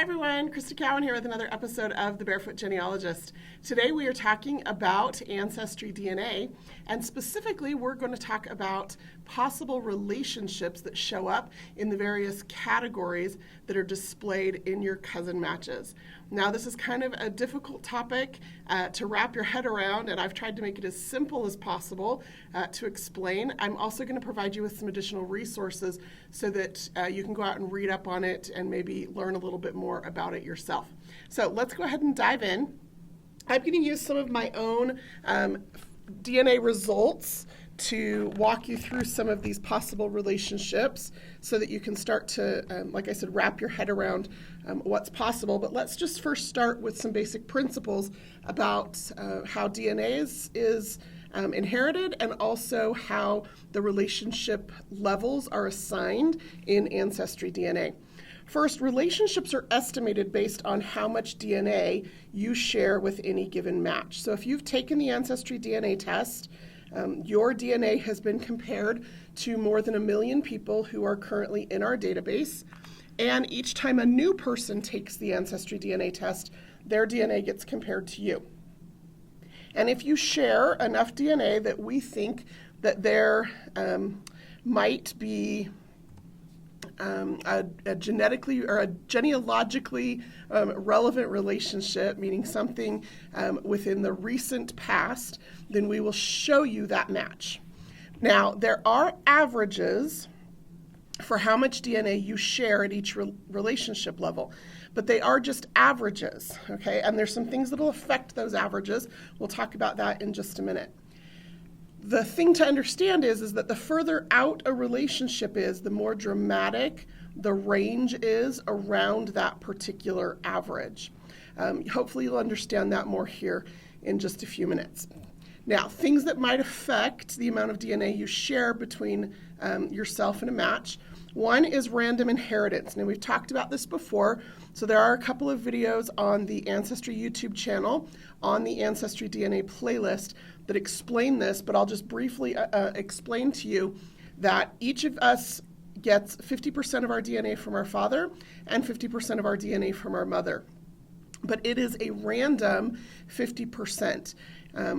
Hi everyone, Crista Cowan here with another episode of The Barefoot Genealogist. Today we are talking about AncestryDNA, and specifically we're going to talk about possible relationships that show up in the various categories that are displayed in your cousin matches. Now this is kind of a difficult topic to wrap your head around, and I've tried to make it as simple as possible to explain. I'm also going to provide you with some additional resources so that you can go out and read up on it and maybe learn a little bit more about it yourself. So let's go ahead and dive in. I'm going to use some of my own DNA results to walk you through some of these possible relationships so that you can start to, like I said, wrap your head around what's possible. But let's just first start with some basic principles about how DNA is inherited, and also how the relationship levels are assigned in AncestryDNA. First, relationships are estimated based on how much DNA you share with any given match. So if you've taken the AncestryDNA test, your DNA has been compared to more than 1 million people who are currently in our database. And each time a new person takes the AncestryDNA test, their DNA gets compared to you. And if you share enough DNA that we think that there might be a genetically or a genealogically relevant relationship, meaning something within the recent past, then we will show you that match. Now, there are averages for how much DNA you share at each relationship level, but they are just averages, okay? And there's some things that will affect those averages. We'll talk about that in just a minute. The thing to understand is that the further out a relationship is, the more dramatic the range is around that particular average. Hopefully you'll understand that more here in just a few minutes. Now, things that might affect the amount of DNA you share between yourself and a match. One is random inheritance. Now, we've talked about this before, so there are a couple of videos on the Ancestry YouTube channel, on the AncestryDNA playlist, that explain this, but I'll just briefly explain to you that each of us gets 50% of our DNA from our father and 50% of our DNA from our mother. But it is a random 50%.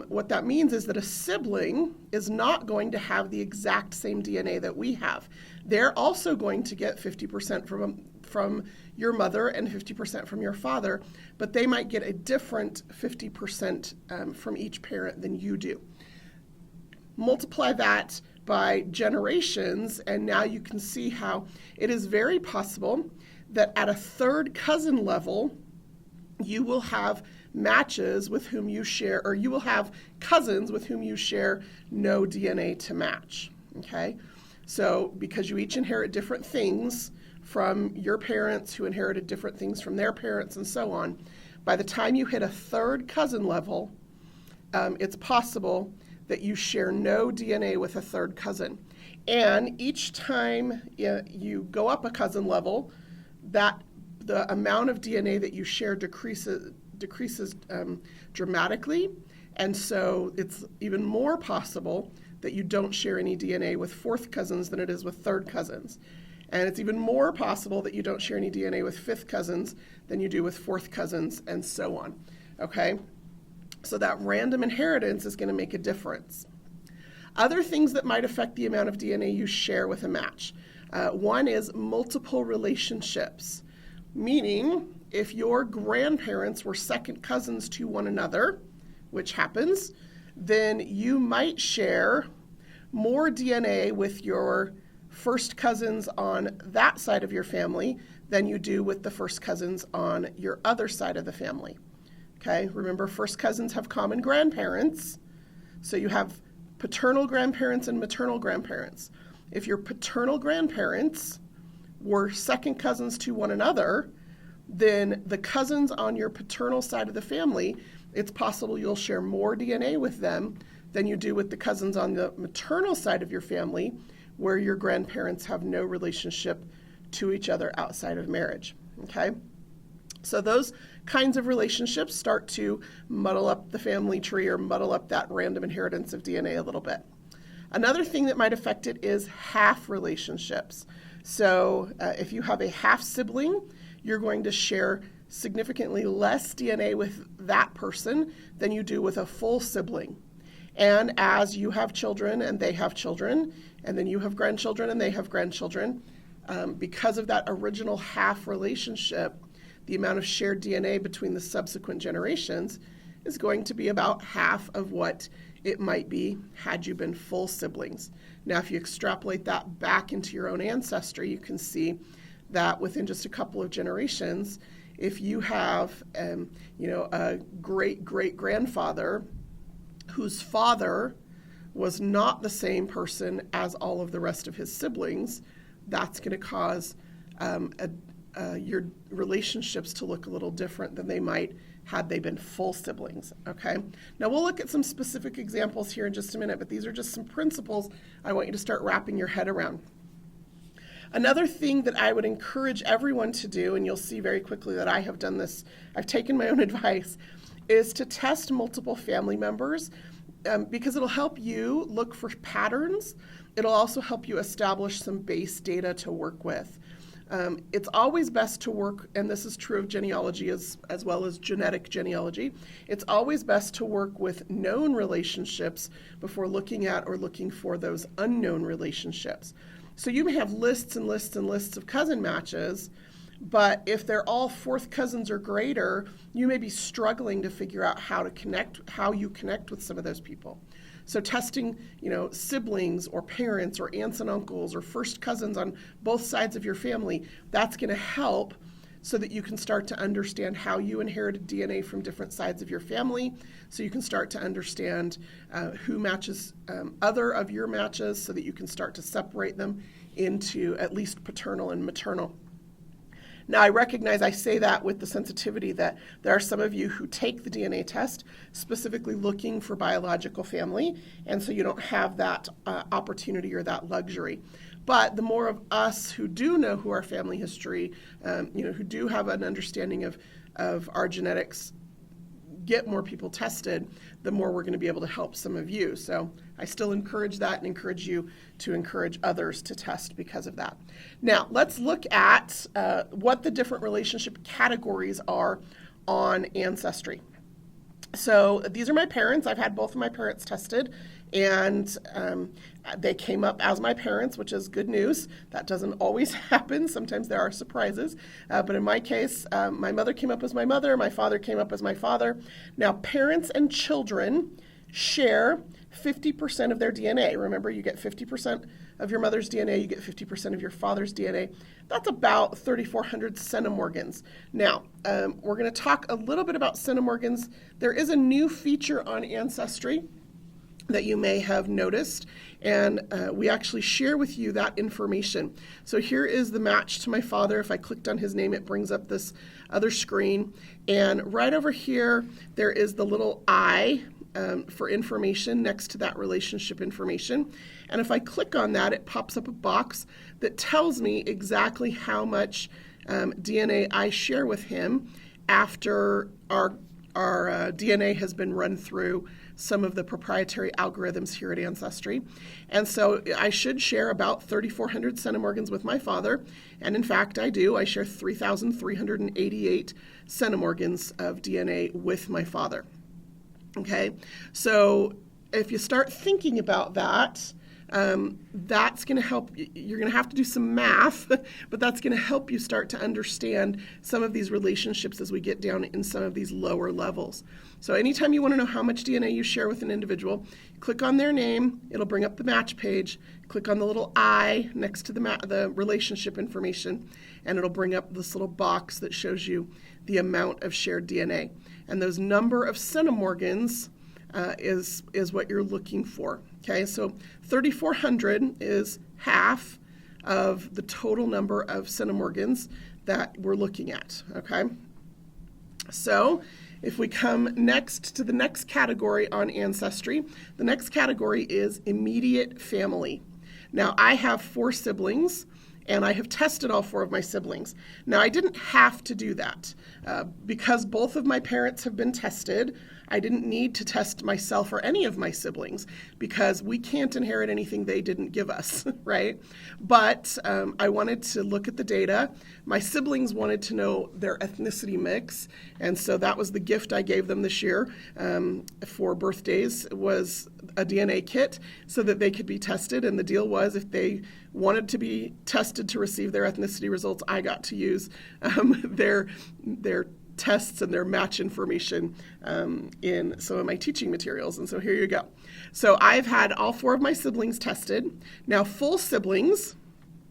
What that means is that a sibling is not going to have the exact same DNA that we have. They're also going to get 50% from your mother and 50% from your father, but they might get a different 50% from each parent than you do. Multiply that by generations, and now you can see how it is very possible that at a third cousin level, you will have matches with whom you share, or you will have cousins with whom you share no DNA to match, okay? So because you each inherit different things from your parents, who inherited different things from their parents, and so on, by the time you hit a third cousin level, it's possible that you share no DNA with a third cousin. And each time you go up a cousin level, that the amount of DNA that you share decreases dramatically, and so it's even more possible that you don't share any DNA with fourth cousins than it is with third cousins. And it's even more possible that you don't share any DNA with fifth cousins than you do with fourth cousins, and so on, okay? So that random inheritance is going to make a difference. Other things that might affect the amount of DNA you share with a match. One is multiple relationships, meaning if your grandparents were second cousins to one another, which happens, then you might share more DNA with your first cousins on that side of your family than you do with the first cousins on your other side of the family. Okay, remember, first cousins have common grandparents, so you have paternal grandparents and maternal grandparents. If your paternal grandparents were second cousins to one another, then the cousins on your paternal side of the family, it's possible you'll share more DNA with them than you do with the cousins on the maternal side of your family, where your grandparents have no relationship to each other outside of marriage, okay? So those kinds of relationships start to muddle up the family tree, or muddle up that random inheritance of DNA a little bit. Another thing that might affect it is half relationships. So if you have a half sibling, you're going to share significantly less DNA with that person than you do with a full sibling. And as you have children and they have children, and then you have grandchildren and they have grandchildren, because of that original half relationship, the amount of shared DNA between the subsequent generations is going to be about half of what it might be had you been full siblings. Now, if you extrapolate that back into your own ancestry, you can see that within just a couple of generations, if you have, a great-great-grandfather whose father was not the same person as all of the rest of his siblings, that's going to cause your relationships to look a little different than they might had they been full siblings, okay? Now, we'll look at some specific examples here in just a minute, but these are just some principles I want you to start wrapping your head around. Another thing that I would encourage everyone to do, and you'll see very quickly that I have done this, I've taken my own advice, is to test multiple family members because it'll help you look for patterns. It'll also help you establish some base data to work with. It's always best to work, and this is true of genealogy as well as genetic genealogy, it's always best to work with known relationships before looking at or looking for those unknown relationships. So you may have lists and lists and lists of cousin matches, but if they're all fourth cousins or greater, you may be struggling to figure out how you connect with some of those people. So testing, siblings or parents or aunts and uncles or first cousins on both sides of your family, that's going to help so that you can start to understand how you inherited DNA from different sides of your family, so you can start to understand who matches other of your matches so that you can start to separate them into at least paternal and maternal. Now, I recognize I say that with the sensitivity that there are some of you who take the DNA test specifically looking for biological family, and so you don't have that opportunity or that luxury. But the more of us who do know who our family history, who do have an understanding of our genetics, get more people tested, the more we're going to be able to help some of you. So I still encourage that and encourage you to encourage others to test because of that. Now, let's look at what the different relationship categories are on Ancestry. So these are my parents. I've had both of my parents tested, and they came up as my parents, which is good news. That doesn't always happen. Sometimes there are surprises. But in my case, my mother came up as my mother. My father came up as my father. Now, parents and children share 50% of their DNA. Remember, you get 50% of your mother's DNA, you get 50% of your father's DNA. That's about 3,400 centimorgans. Now, we're going to talk a little bit about centimorgans. There is a new feature on Ancestry that you may have noticed, and we actually share with you that information. So here is the match to my father. If I clicked on his name, it brings up this other screen, and right over here, there is the little I for information next to that relationship information. And if I click on that, it pops up a box that tells me exactly how much DNA I share with him after our DNA has been run through some of the proprietary algorithms here at Ancestry. And so I should share about 3,400 centimorgans with my father. And in fact, I do. I share 3,388 centimorgans of DNA with my father. Okay, so if you start thinking about that, that's going to help. You're going to have to do some math, but that's going to help you start to understand some of these relationships as we get down in some of these lower levels. So anytime you want to know how much DNA you share with an individual, click on their name. It'll bring up the match page. Click on the little I next to the relationship information, and it'll bring up this little box that shows you the amount of shared DNA. And those number of centimorgans is what you're looking for. Okay, so 3,400 is half of the total number of centimorgans that we're looking at. Okay, so if we come next to the next category on Ancestry, the next category is immediate family. Now, I have 4 siblings, and I have tested all 4 of my siblings. Now, I didn't have to do that. Because both of my parents have been tested, I didn't need to test myself or any of my siblings because we can't inherit anything they didn't give us, right? But I wanted to look at the data. My siblings wanted to know their ethnicity mix, and so that was the gift I gave them this year for birthdays, was a DNA kit so that they could be tested. And the deal was, if they wanted to be tested to receive their ethnicity results, I got to use their tests and their match information in some of my teaching materials. And so here you go. So I've had all 4 of my siblings tested. Now, full siblings,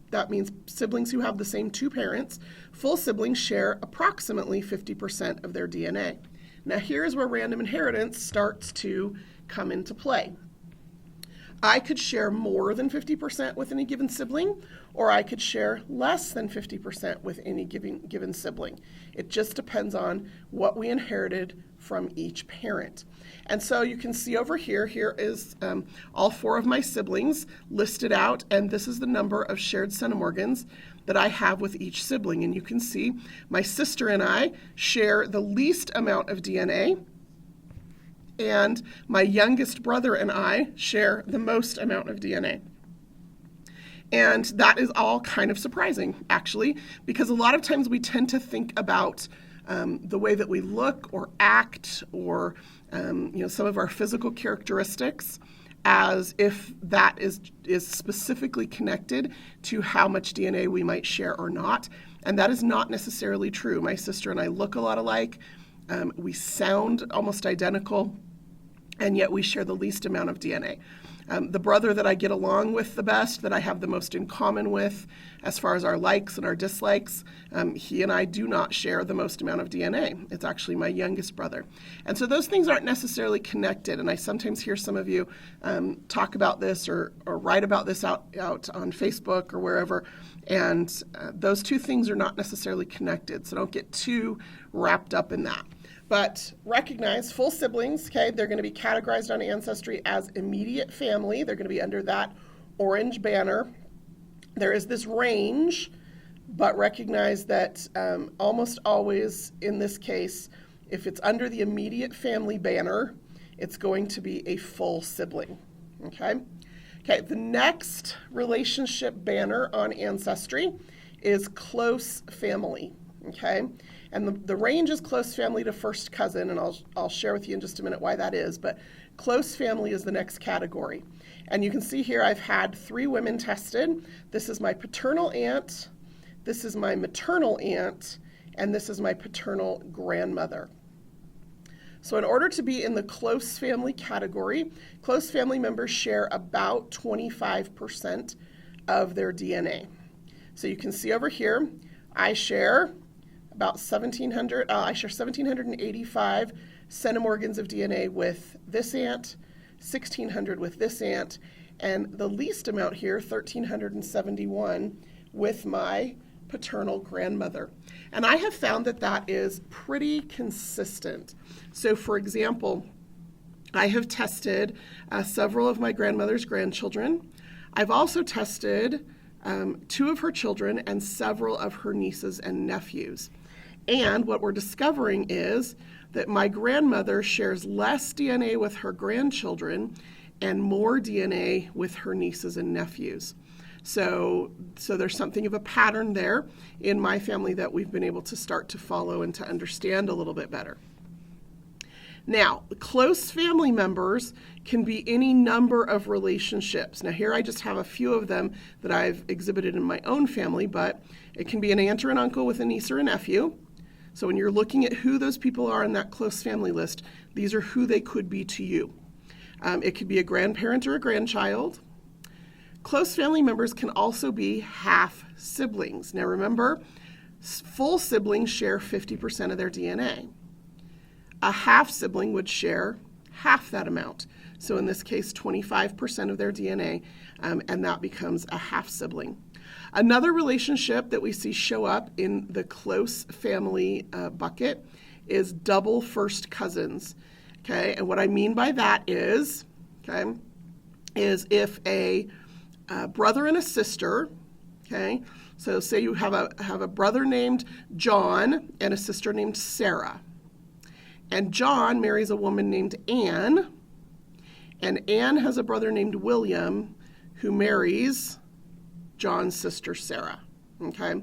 that means siblings who have the same 2 parents, full siblings share approximately 50% of their DNA. Now, here's where random inheritance starts to come into play. I could share more than 50% with any given sibling, or I could share less than 50% with any given sibling. It just depends on what we inherited from each parent. And so you can see over here is all 4 of my siblings listed out, and this is the number of shared centimorgans that I have with each sibling. And you can see my sister and I share the least amount of DNA, and my youngest brother and I share the most amount of DNA. And that is all kind of surprising, actually, because a lot of times we tend to think about the way that we look or act or some of our physical characteristics as if that is specifically connected to how much DNA we might share or not. And that is not necessarily true. My sister and I look a lot alike. We sound almost identical, and yet we share the least amount of DNA. The brother that I get along with the best, that I have the most in common with as far as our likes and our dislikes, he and I do not share the most amount of DNA. It's actually my youngest brother. And so those things aren't necessarily connected. And I sometimes hear some of you talk about this or write about this out on Facebook or wherever. And those 2 things are not necessarily connected. So don't get too wrapped up in that. But recognize full siblings, okay, they're going to be categorized on Ancestry as immediate family. They're going to be under that orange banner. There is this range, but recognize that almost always in this case, if it's under the immediate family banner, it's going to be a full sibling, okay? Okay, the next relationship banner on Ancestry is close family, okay? And the range is close family to first cousin, and I'll share with you in just a minute why that is, but close family is the next category. And you can see here I've had 3 women tested. This is my paternal aunt, this is my maternal aunt, and this is my paternal grandmother. So in order to be in the close family category, close family members share about 25% of their DNA. So you can see over here, I share about 1,785 centimorgans of DNA with this aunt, 1,600 with this aunt, and the least amount here, 1,371, with my paternal grandmother. And I have found that that is pretty consistent. So for example, I have tested several of my grandmother's grandchildren. I've also tested 2 of her children and several of her nieces and nephews. And what we're discovering is that my grandmother shares less DNA with her grandchildren and more DNA with her nieces and nephews. So there's something of a pattern there in my family that we've been able to start to follow and to understand a little bit better. Now, close family members can be any number of relationships. Now here I just have a few of them that I've exhibited in my own family, but it can be an aunt or an uncle with a niece or a nephew. So when you're looking at who those people are in that close family list, these are who they could be to you. It could be a grandparent or a grandchild. Close family members can also be half siblings. Now remember, full siblings share 50% of their DNA. A half sibling would share half that amount. So in this case, 25% of their DNA, and that becomes a half sibling. Another relationship that we see show up in the close family bucket is double first cousins. Okay, and what I mean by that is if a brother and a sister, okay, so say you have a brother named John and a sister named Sarah, And John marries a woman named Anne, and Anne has a brother named William who marries John's sister Sarah, okay?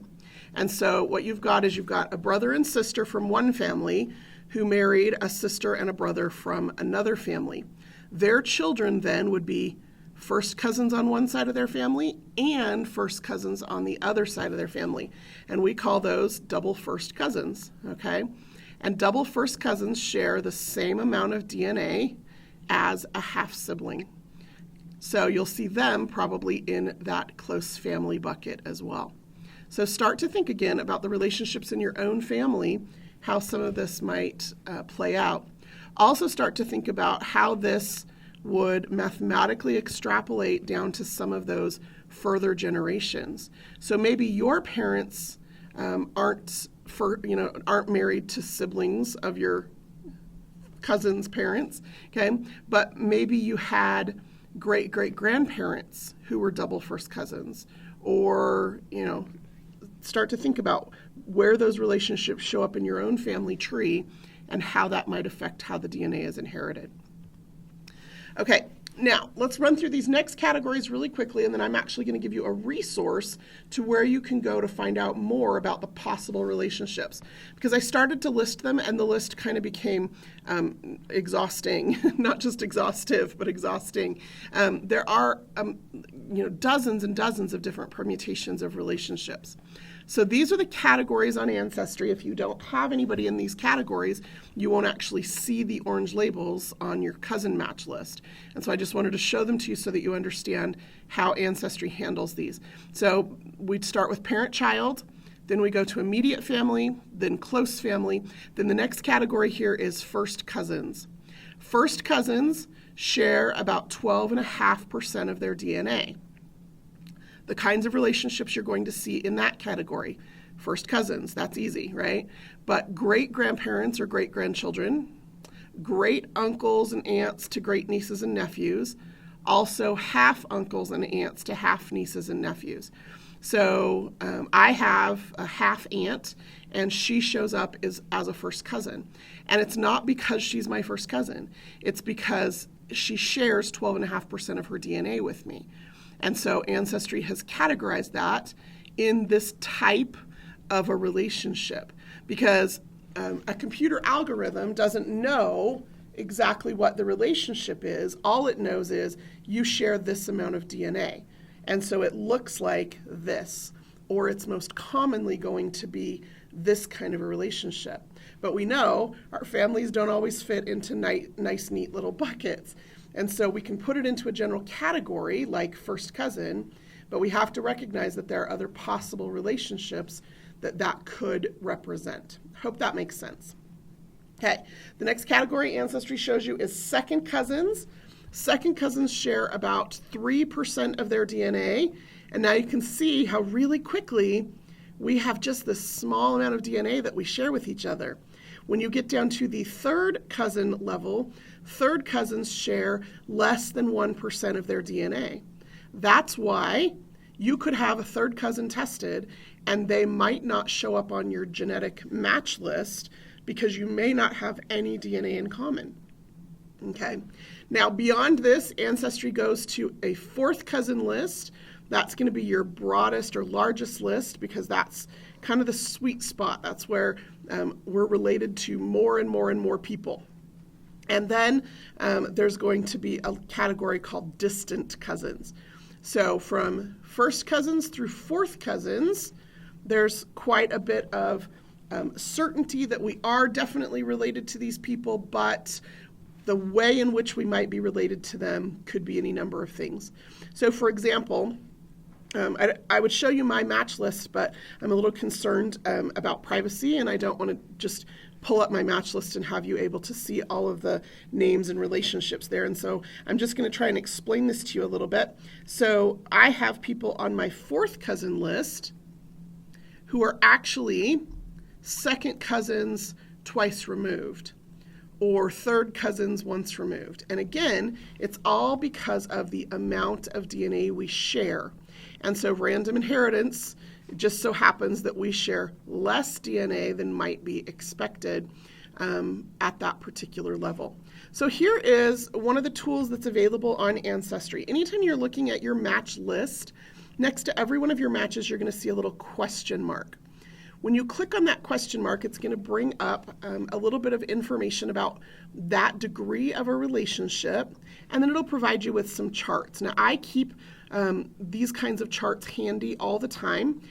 And so what you've got is you've got a brother and sister from one family who married a sister and a brother from another family. Their children then would be first cousins on one side of their family and first cousins on the other side of their family. And we call those double first cousins, okay? And double first cousins share the same amount of DNA as a half sibling. So you'll see them probably in that close family bucket as well. So start to think again about the relationships in your own family, how some of this might play out. Also start to think about how this would mathematically extrapolate down to some of those further generations. So maybe your parents aren't married to siblings of your cousin's parents, okay? But maybe you had great-great-grandparents who were double first cousins, or, start to think about where those relationships show up in your own family tree and how that might affect how the DNA is inherited. Okay, now let's run through these next categories really quickly, and then I'm actually going to give you a resource to where you can go to find out more about the possible relationships. Because I started to list them, and the list kind of became exhausting, not just exhaustive, but exhausting. There are dozens and dozens of different permutations of relationships. So these are the categories on Ancestry. If you don't have anybody in these categories, you won't actually see the orange labels on your cousin match list. And so I just wanted to show them to you so that you understand how Ancestry handles these. So we'd start with parent-child, then we go to immediate family, then close family. Then the next category here is first cousins. First cousins share about 12.5% of their DNA. The kinds of relationships you're going to see in that category. First cousins, that's easy, right? But great-grandparents or great-grandchildren, great uncles and aunts to great nieces and nephews, also half uncles and aunts to half nieces and nephews. So I have a half aunt, and she shows up as a first cousin. And it's not because she's my first cousin. It's because she shares 12.5% of her DNA with me. And so Ancestry has categorized that in this type of a relationship, because a computer algorithm doesn't know exactly what the relationship is. All it knows is you share this amount of DNA. And so it looks like this, or it's most commonly going to be this kind of a relationship. But we know our families don't always fit into nice, neat little buckets. And so we can put it into a general category like first cousin, but we have to recognize that there are other possible relationships that could represent. Hope that makes sense. Okay, the next category Ancestry shows you is second cousins. Second cousins share about 3% of their DNA. And now you can see how really quickly we have just this small amount of DNA that we share with each other. When you get down to the third cousin level, third cousins share less than 1% of their DNA. That's why you could have a third cousin tested and they might not show up on your genetic match list because you may not have any DNA in common. Okay. Now, beyond this, Ancestry goes to a fourth cousin list. That's going to be your broadest or largest list because that's kind of the sweet spot. That's where we're related to more and more and more people. And then there's going to be a category called distant cousins. So from first cousins through fourth cousins, there's quite a bit of certainty that we are definitely related to these people, but the way in which we might be related to them could be any number of things. So for example, I would show you my match list, but I'm a little concerned about privacy, and I don't want to just pull up my match list and have you able to see all of the names and relationships there. And so I'm just going to try and explain this to you a little bit. So I have people on my fourth cousin list who are actually second cousins twice removed, or third cousins once removed. And again, it's all because of the amount of DNA we share. And so random inheritance, it just so happens that we share less DNA than might be expected at that particular level. So here is one of the tools that's available on Ancestry. Anytime you're looking at your match list, next to every one of your matches, you're going to see a little question mark. When you click on that question mark, it's going to bring up a little bit of information about that degree of a relationship, and then it'll provide you with some charts. Now, I keep these kinds of charts handy all the time.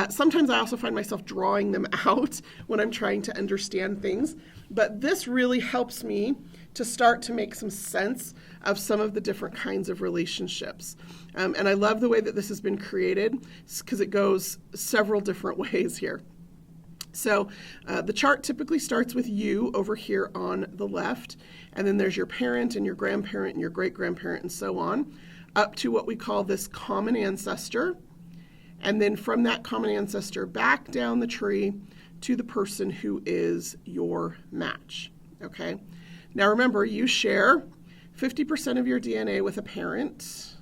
Sometimes I also find myself drawing them out when I'm trying to understand things, but this really helps me to start to make some sense of some of the different kinds of relationships. And I love the way that this has been created because it goes several different ways here. So the chart typically starts with you over here on the left, and then there's your parent and your grandparent and your great-grandparent and so on, up to what we call this common ancestor. And then from that common ancestor back down the tree to the person who is your match, okay? Now remember, you share 50% of your DNA with a parent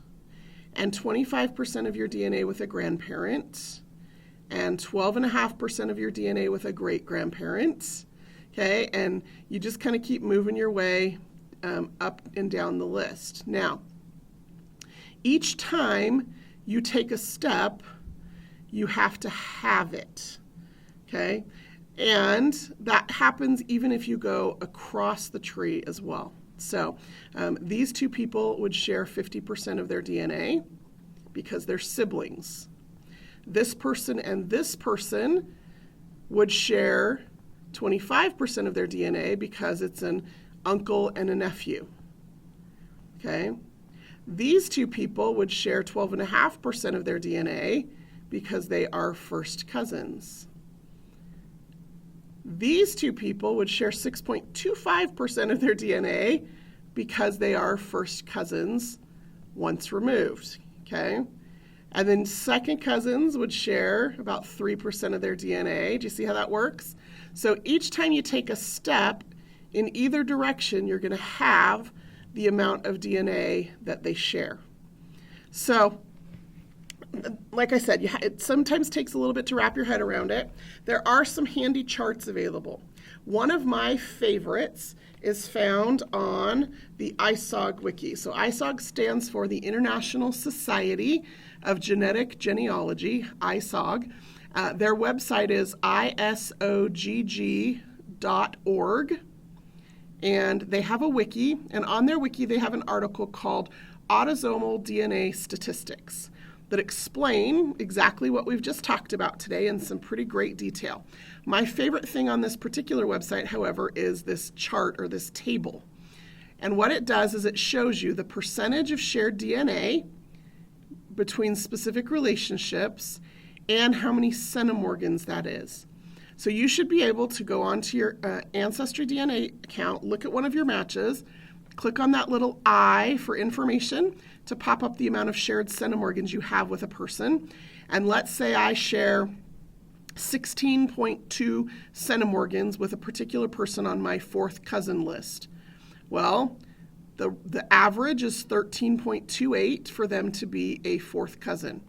and 25% of your DNA with a grandparent and 12.5% of your DNA with a great-grandparent, okay? And you just kind of keep moving your way up and down the list. Now, each time you take a step, you have to have it, okay? And that happens even if you go across the tree as well. So these two people would share 50% of their DNA because they're siblings. This person and this person would share 25% of their DNA because it's an uncle and a nephew, okay? These two people would share 12.5% of their DNA because they are first cousins. These two people would share 6.25% of their DNA because they are first cousins once removed, okay? And then second cousins would share about 3% of their DNA. Do you see how that works? So each time you take a step in either direction, you're going to have the amount of DNA that they share. So, like I said, it sometimes takes a little bit to wrap your head around it. There are some handy charts available. One of my favorites is found on the ISOG wiki. So ISOG stands for the International Society of Genetic Genealogy, ISOG. Their website is isogg.org, and they have a wiki, and on their wiki they have an article called Autosomal DNA Statistics that explain exactly what we've just talked about today in some pretty great detail. My favorite thing on this particular website, however, is this chart or this table. And what it does is it shows you the percentage of shared DNA between specific relationships and how many centimorgans that is. So you should be able to go onto your AncestryDNA account, look at one of your matches, click on that little I for information to pop up the amount of shared centimorgans you have with a person. And let's say I share 16.2 centimorgans with a particular person on my fourth cousin list. Well, the average is 13.28 for them to be a fourth cousin.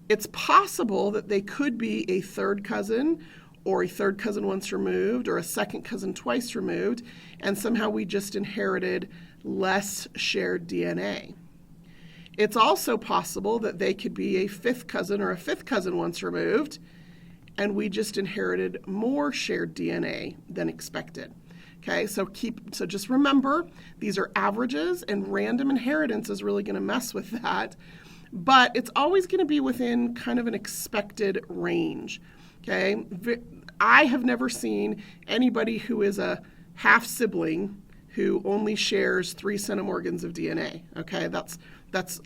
It's possible that they could be a third cousin or a third cousin once removed or a second cousin twice removed, and somehow we just inherited less shared DNA. It's also possible that they could be a fifth cousin or a fifth cousin once removed, and we just inherited more shared DNA than expected. Okay, so just remember, these are averages, and random inheritance is really going to mess with that, but it's always going to be within kind of an expected range. Okay, I have never seen anybody who is a half sibling who only shares 3 centimorgans of DNA. Okay, that's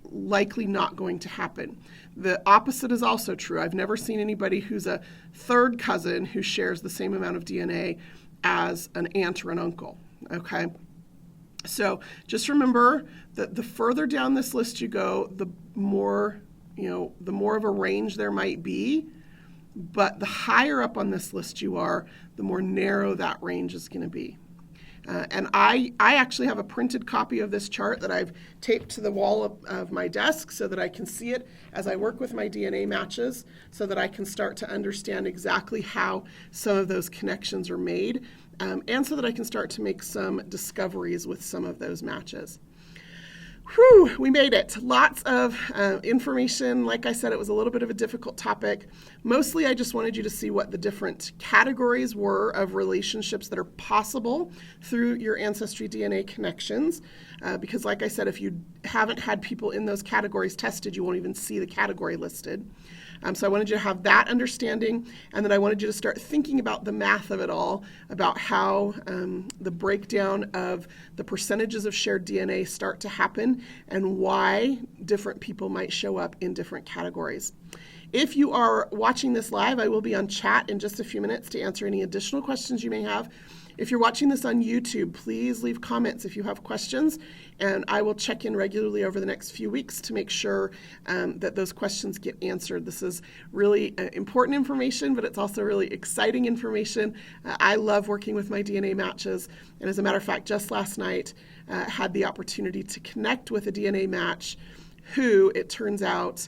likely not going to happen. The opposite is also true. I've never seen anybody who's a third cousin who shares the same amount of DNA as an aunt or an uncle. Okay, so just remember that the further down this list you go, the more of a range there might be. But the higher up on this list you are, the more narrow that range is going to be. And I actually have a printed copy of this chart that I've taped to the wall of my desk so that I can see it as I work with my DNA matches, so that I can start to understand exactly how some of those connections are made and so that I can start to make some discoveries with some of those matches. Whew, we made it. Lots of information. Like I said, it was a little bit of a difficult topic. Mostly, I just wanted you to see what the different categories were of relationships that are possible through your AncestryDNA connections. Because like I said, if you haven't had people in those categories tested, you won't even see the category listed. So I wanted you to have that understanding, and then I wanted you to start thinking about the math of it all, about how the breakdown of the percentages of shared DNA start to happen and why different people might show up in different categories. If you are watching this live, I will be on chat in just a few minutes to answer any additional questions you may have. If you're watching this on YouTube, please leave comments if you have questions, and I will check in regularly over the next few weeks to make sure that those questions get answered. This is really important information, but it's also really exciting information. I love working with my DNA matches, and as a matter of fact, just last night, had the opportunity to connect with a DNA match who, it turns out,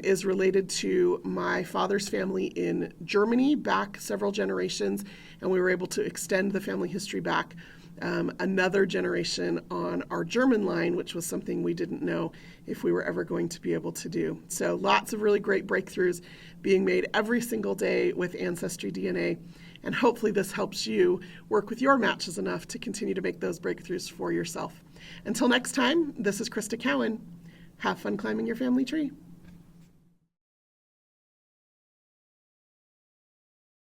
is related to my father's family in Germany back several generations, and we were able to extend the family history back another generation on our German line, which was something we didn't know if we were ever going to be able to do. So lots of really great breakthroughs being made every single day with AncestryDNA, and hopefully this helps you work with your matches enough to continue to make those breakthroughs for yourself. Until next time, this is Crista Cowan. Have fun climbing your family tree.